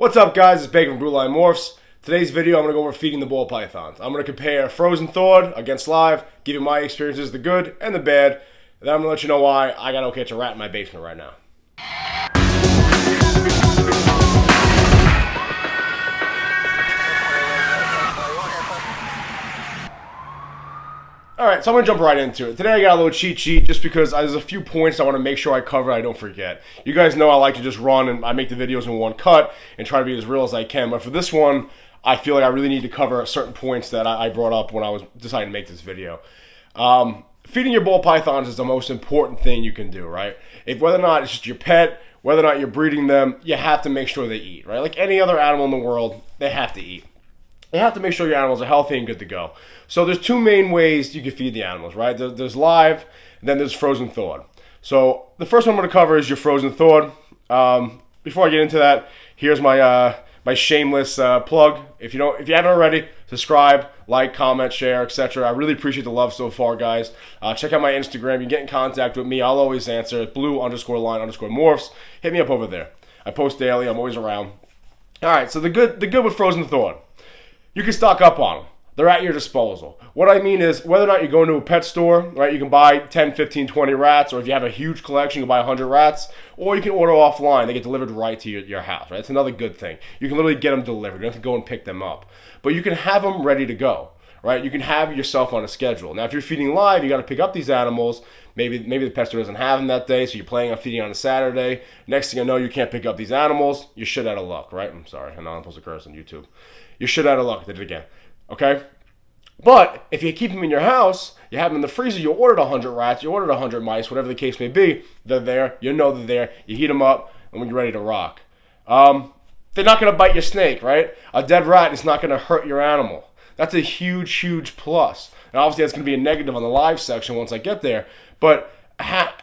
What's up, guys? It's Bacon from Blue Line Morphs. Today's video, I'm going to go over feeding the ball pythons. I'm going to compare Frozen-thawed against live, give you my experiences, the good and the bad, and then I'm going to let you know why I got to catch a rat in my basement right now. Alright, so I'm going to jump right into it. Today I got a little cheat sheet just because there's a few points I want to make sure I cover I don't forget. You guys know I like to just run and I make the videos in one cut and try to be as real as I can. But for this one, I feel like I really need to cover certain points that I brought up when I was deciding to make this video. Feeding your ball pythons is the most important thing you can do, right? Whether or not it's just your pet, whether or not you're breeding them, you have to make sure they eat, right? Like any other animal in the world, they have to eat. You have to make sure your animals are healthy and good to go. So there's two main ways you can feed the animals, right? There's live, and then there's frozen-thawed. So the first one I'm going to cover is your frozen-thawed. Before I get into that, here's my my shameless plug. If you haven't already, subscribe, like, comment, share, etc. I really appreciate the love so far, guys. Check out my Instagram. You can get in contact with me. I'll always answer. blue_line_morphs. Hit me up over there. I post daily. I'm always around. All right. So the good with frozen-thawed. You can stock up on them. They're at your disposal. What I mean is, whether or not you go into a pet store, right, you can buy 10, 15, 20 rats, or if you have a huge collection, you can buy 100 rats, or you can order offline. They get delivered right to your house, right? It's another good thing. You can literally get them delivered. You don't have to go and pick them up. But you can have them ready to go, right? You can have yourself on a schedule. Now, if you're feeding live, you got to pick up these animals. Maybe the pet store doesn't have them that day, so you're planning on feeding on a Saturday. Next thing you know, you can't pick up these animals. You're shit out of luck, right? I'm sorry. I know I'm supposed to curse on YouTube. You're shit out of luck. I did it again. Okay? But if you keep them in your house, you have them in the freezer, you ordered 100 rats, you ordered 100 mice, whatever the case may be, they're there, you know they're there, you heat them up, and when you're ready to rock. They're not going to bite your snake, right? A dead rat is not going to hurt your animal. That's a huge, huge plus. And obviously that's going to be a negative on the live section once I get there, but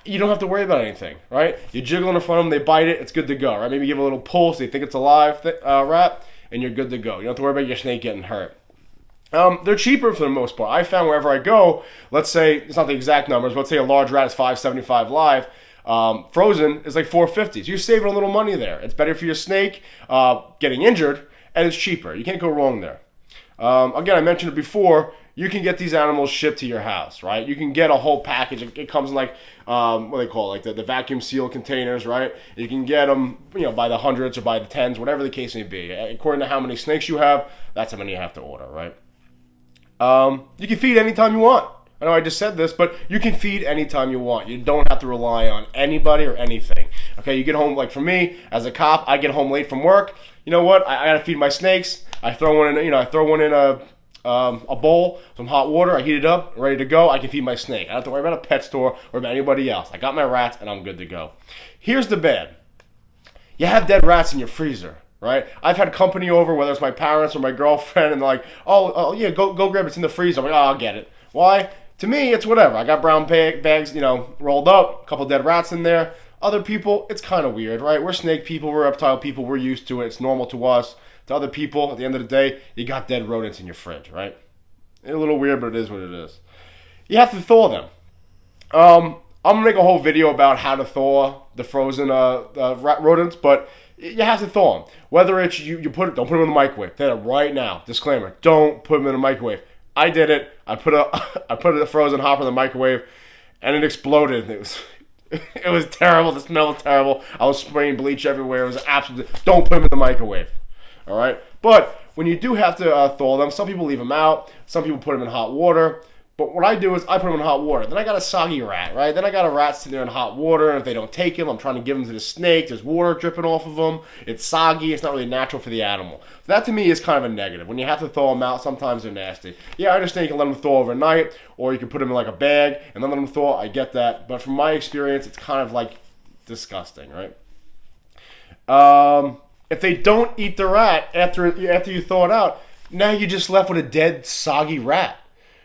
you don't have to worry about anything, right? You jiggle in front of them, they bite it, it's good to go, right? Maybe give a little pull so they think it's a live rat, and you're good to go. You don't have to worry about your snake getting hurt. They're cheaper for the most part. I found wherever I go, let's say, it's not the exact numbers, but let's say a large rat is $5.75 live. Frozen is like $4.50. So you're saving a little money there. It's better for your snake getting injured, and it's cheaper. You can't go wrong there. Again, I mentioned it before, you can get these animals shipped to your house, right? You can get a whole package. It comes in like, what do they call it? Like the vacuum seal containers, right? You can get them, by the hundreds or by the tens, whatever the case may be. According to how many snakes you have, that's how many you have to order, right? You can feed anytime you want. I know I just said this, but you can feed anytime you want. You don't have to rely on anybody or anything. Okay, you get home, like for me, as a cop, I get home late from work. You know what? I gotta feed my snakes. I throw one in, a bowl, some hot water. I heat it up, ready to go. I can feed my snake. I don't have to worry about a pet store or about anybody else. I got my rats, and I'm good to go. Here's the bad. You have dead rats in your freezer. Right? I've had company over, whether it's my parents or my girlfriend, and they're like, oh yeah, go grab it. It's in the freezer. I'm like, oh, I'll get it. Why? To me, it's whatever. I got brown bags, rolled up, a couple dead rats in there. Other people, it's kind of weird, right? We're snake people, we're reptile people, we're used to it. It's normal to us. To other people, at the end of the day, you got dead rodents in your fridge, right? It's a little weird, but it is what it is. You have to thaw them. I'm going to make a whole video about how to thaw the frozen rodents, but you have to thaw them. Whether it's don't put them in the microwave. Tell them right now. Disclaimer: don't put them in the microwave. I did it. I put a frozen hopper in the microwave, and it exploded. It was terrible. The smell was terrible. I was spraying bleach everywhere. It was absolutely. Don't put them in the microwave. All right. But when you do have to thaw them, some people leave them out. Some people put them in hot water. But what I do is I put them in hot water. Then I got a soggy rat, right? Then I got a rat sitting there in hot water, and if they don't take him, I'm trying to give them to the snake. There's water dripping off of them. It's soggy. It's not really natural for the animal. So that to me is kind of a negative. When you have to thaw them out, sometimes they're nasty. Yeah, I understand you can let them thaw overnight, or you can put them in like a bag and then let them thaw. I get that. But from my experience, it's kind of like disgusting, right? If they don't eat the rat after you thaw it out, now you're just left with a dead, soggy rat.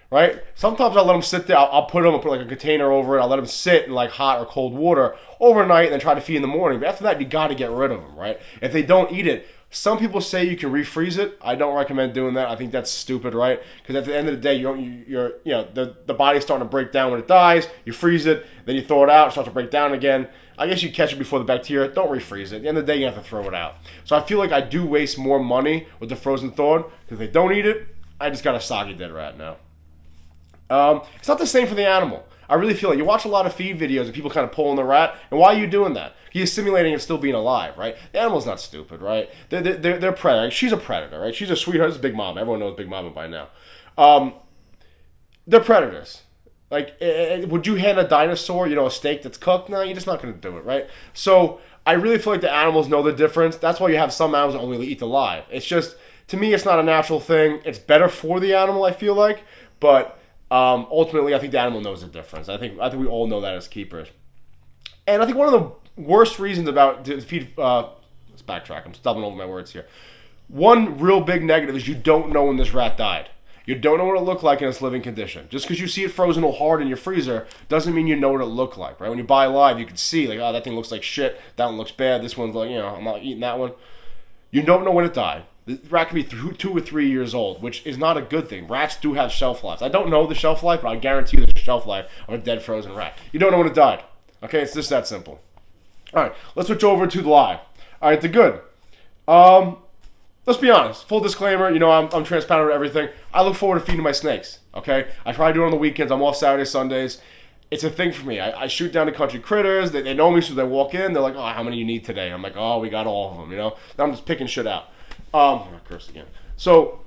Right? Sometimes I'll let them sit there. I'll put like a container over it. I'll let them sit in like hot or cold water overnight and then try to feed in the morning. But after that, you got to get rid of them, right? If they don't eat it, some people say you can refreeze it. I don't recommend doing that. I think that's stupid, right? Because at the end of the day, the body's starting to break down when it dies. You freeze it, then you thaw it out, it starts to break down again. I guess you catch it before the bacteria. Don't refreeze it. At the end of the day, you have to throw it out. So I feel like I do waste more money with the frozen thawed because they don't eat it. I just got a soggy dead rat now. It's not the same for the animal. I really feel like you watch a lot of feed videos of people kind of pulling the rat, and why are you doing that? You're simulating it still being alive, right? The animal's not stupid, right? They're predator. She's a predator, right? She's a sweetheart. It's Big Mama. Everyone knows Big Mama by now. They're predators. Like, would you hand a dinosaur, a steak that's cooked? No, you're just not going to do it, right? So I really feel like the animals know the difference. That's why you have some animals that only eat alive. It's just, to me, it's not a natural thing. It's better for the animal, I feel like, but ultimately, I think the animal knows the difference. I think we all know that as keepers. And I think one of the worst reasons about to feed. Let's backtrack. I'm stumbling over my words here. One real big negative is you don't know when this rat died. You don't know what it looked like in its living condition. Just because you see it frozen or hard in your freezer doesn't mean you know what it looked like, right? When you buy live, you can see, like, oh, that thing looks like shit. That one looks bad. This one's like, I'm not eating that one. You don't know when it died. The rat can be 2 or 3 years old, which is not a good thing. Rats do have shelf lives. I don't know the shelf life, but I guarantee there's a shelf life of a dead frozen rat. You don't know when it died. Okay, it's just that simple. All right, let's switch over to the live. All right, the good. Let's be honest. Full disclaimer, I'm transparent with everything. I look forward to feeding my snakes, okay? I try to do it on the weekends. I'm off Saturdays, Sundays. It's a thing for me. I shoot down the country critters. They know me, so they walk in. They're like, oh, how many you need today? I'm like, oh, we got all of them, Now I'm just picking shit out. I'm gonna curse again. So,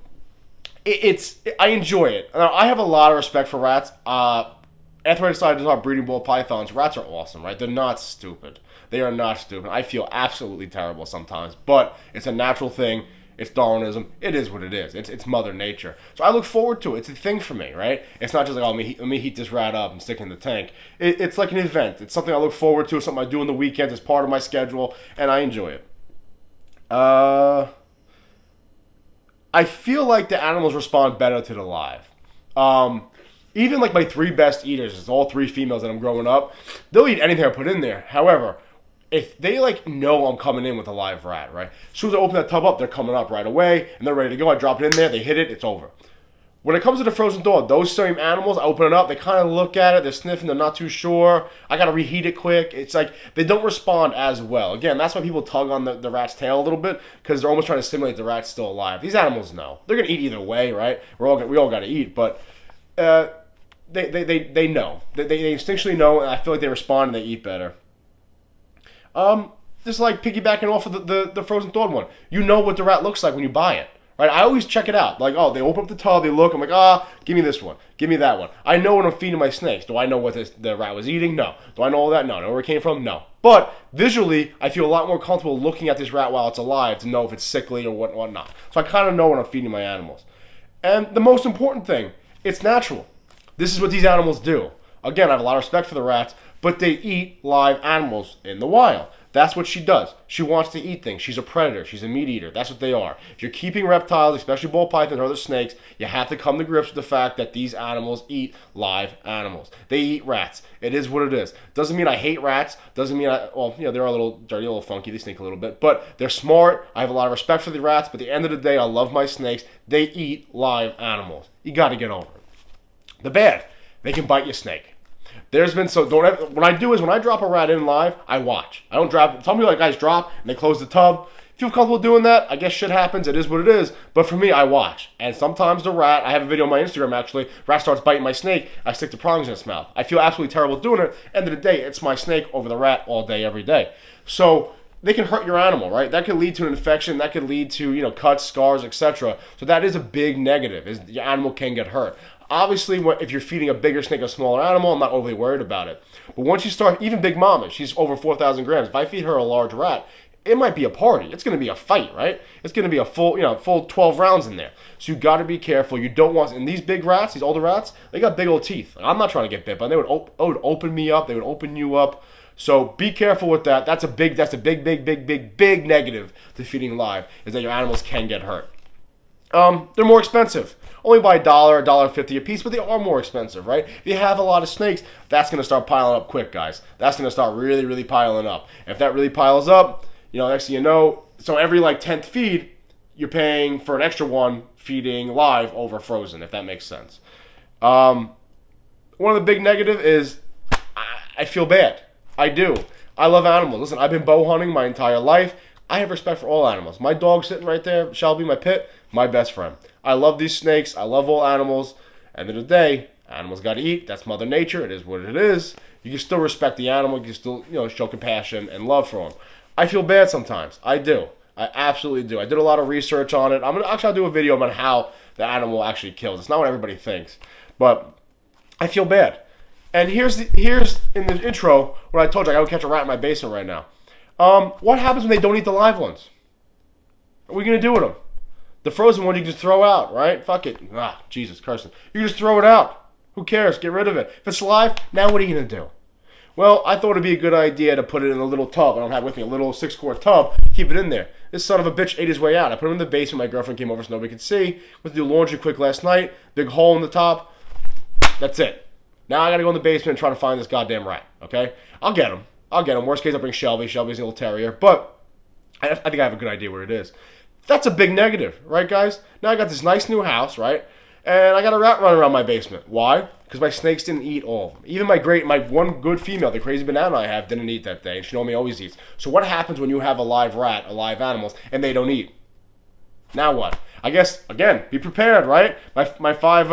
I enjoy it. Now, I have a lot of respect for rats. After I decided to start breeding ball pythons, rats are awesome, right? They're not stupid. They are not stupid. I feel absolutely terrible sometimes, but it's a natural thing. It's Darwinism. It is what it is. It's Mother Nature. So I look forward to it. It's a thing for me, right? It's not just like, oh, let me heat this rat up and stick it in the tank. It's like an event. It's something I look forward to. It's something I do on the weekends. It's part of my schedule, and I enjoy it. I feel like the animals respond better to the live. Even like my 3 best eaters, it's all 3 females that I'm growing up, they'll eat anything I put in there. However, if they know I'm coming in with a live rat, right? As soon as I open that tub up, they're coming up right away, and they're ready to go. I drop it in there, they hit it, it's over. When it comes to the frozen thawed, those same animals, I open it up, they kind of look at it, they're sniffing, they're not too sure. I got to reheat it quick. It's like they don't respond as well. Again, that's why people tug on the rat's tail a little bit, because they're almost trying to simulate the rat's still alive. These animals know. They're going to eat either way, right? We all got to eat, but they know. They instinctually know, and I feel like they respond and they eat better. Just like piggybacking off of the frozen thawed one. You know what the rat looks like when you buy it. Right? I always check it out. Like, oh, they open up the tub, they look, I'm like, give me this one. Give me that one. I know when I'm feeding my snakes. Do I know what the rat was eating? No. Do I know all that? No. Know where it came from? No. But visually, I feel a lot more comfortable looking at this rat while it's alive to know if it's sickly or whatnot. So I kind of know when I'm feeding my animals. And the most important thing, it's natural. This is what these animals do. Again, I have a lot of respect for the rats, but they eat live animals in the wild. That's what she does. She wants to eat things. She's a predator. She's a meat eater. That's what they are. If you're keeping reptiles, especially ball pythons or other snakes, you have to come to grips with the fact that these animals eat live animals. They eat rats. It is what it is. Doesn't mean I hate rats. Doesn't mean they're a little dirty, a little funky. They stink a little bit. But they're smart. I have a lot of respect for the rats. But at the end of the day, I love my snakes. They eat live animals. You got to get over it. The bad, they can bite your snake. There's been what I do is when I drop a rat in live, I watch. I don't drop. Some people guys drop and they close the tub. If you're comfortable doing that, I guess shit happens. It is what it is. But for me, I watch. And sometimes the rat, I have a video on my Instagram actually, rat starts biting my snake, I stick the prongs in its mouth. I feel absolutely terrible doing it. End of the day, it's my snake over the rat all day, every day. So they can hurt your animal, right? That could lead to an infection. That could lead to, cuts, scars, etc. So that is a big negative, is your animal can get hurt. Obviously, if you're feeding a bigger snake, a smaller animal, I'm not overly worried about it. But once you start, even Big Mama, she's over 4,000 grams. If I feed her a large rat, it might be a party. It's going to be a fight, right? It's going to be a full 12 rounds in there. So you got to be careful. You don't want, and these big rats, these older rats, they got big old teeth. I'm not trying to get bit, but they would open me up. They would open you up. So be careful with that. That's a big negative to feeding live, is that your animals can get hurt. They're more expensive. Only by $1, $1.50 a piece, but they are more expensive, right? If you have a lot of snakes, that's going to start piling up quick, guys. That's going to start really, really piling up. If that really piles up, next thing you know, so every 10th feed, you're paying for an extra one feeding live over frozen, if that makes sense. One of the big negative is I feel bad. I do. I love animals. Listen, I've been bow hunting my entire life. I have respect for all animals. My dog sitting right there, Shelby, my pit, my best friend. I love these snakes. I love all animals. End of the day, animals got to eat. That's Mother Nature. It is what it is. You can still respect the animal. You can still, show compassion and love for them. I feel bad sometimes. I do. I absolutely do. I did a lot of research on it. I'll do a video about how the animal actually kills. It's not what everybody thinks, but I feel bad. And here's in the intro where I told you I gotta catch a rat in my basement right now. What happens when they don't eat the live ones? What are we gonna do with them? The frozen one you can just throw out, right? Fuck it. Jesus Christ. You can just throw it out. Who cares? Get rid of it. If it's live, now what are you gonna do? Well, I thought it'd be a good idea to put it in a little tub. I don't have with me a little 6-quart tub. Keep it in there. This son of a bitch ate his way out. I put him in the basement. My girlfriend came over so nobody could see. Went to do laundry quick last night. Big hole in the top. That's it. Now I gotta go in the basement and try to find this goddamn rat. Okay? I'll get him. Worst case, I'll bring Shelby. Shelby's a little terrier. But I think I have a good idea where it is. That's a big negative, right, guys? Now I got this nice new house, right? And I got a rat running around my basement. Why? Because my snakes didn't eat all of them. Even my one good female, the crazy banana I have, didn't eat that day. And she normally always eats. So what happens when you have a live rat, a live animals, and they don't eat? Now what? I guess, again, be prepared, right? My five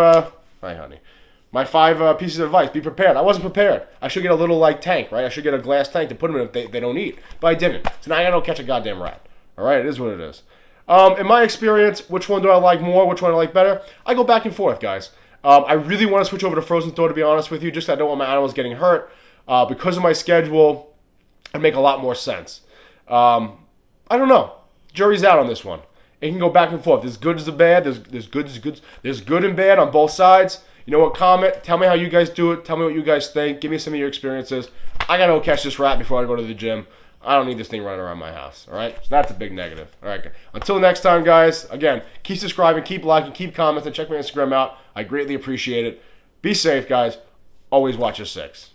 pieces of advice, be prepared. I wasn't prepared. I should get a little, tank, right? I should get a glass tank to put them in if they don't eat. But I didn't. So now I gotta go catch a goddamn rat. All right? It is what it is. In my experience, which one do I like more? Which one I like better? I go back and forth, guys. I really want to switch over to Frozen-thawed, to be honest with you. Just I don't want my animals getting hurt. Because of my schedule, it'd make a lot more sense. I don't know. Jury's out on this one. It can go back and forth. There's good as the bad. There's good and bad on both sides. You know what? Comment. Tell me how you guys do it. Tell me what you guys think. Give me some of your experiences. I gotta go catch this rat before I go to the gym. I don't need this thing running around my house. All right? So that's a big negative. All right. Until next time, guys. Again, keep subscribing, keep liking, keep commenting, check my Instagram out. I greatly appreciate it. Be safe, guys. Always watch your 6.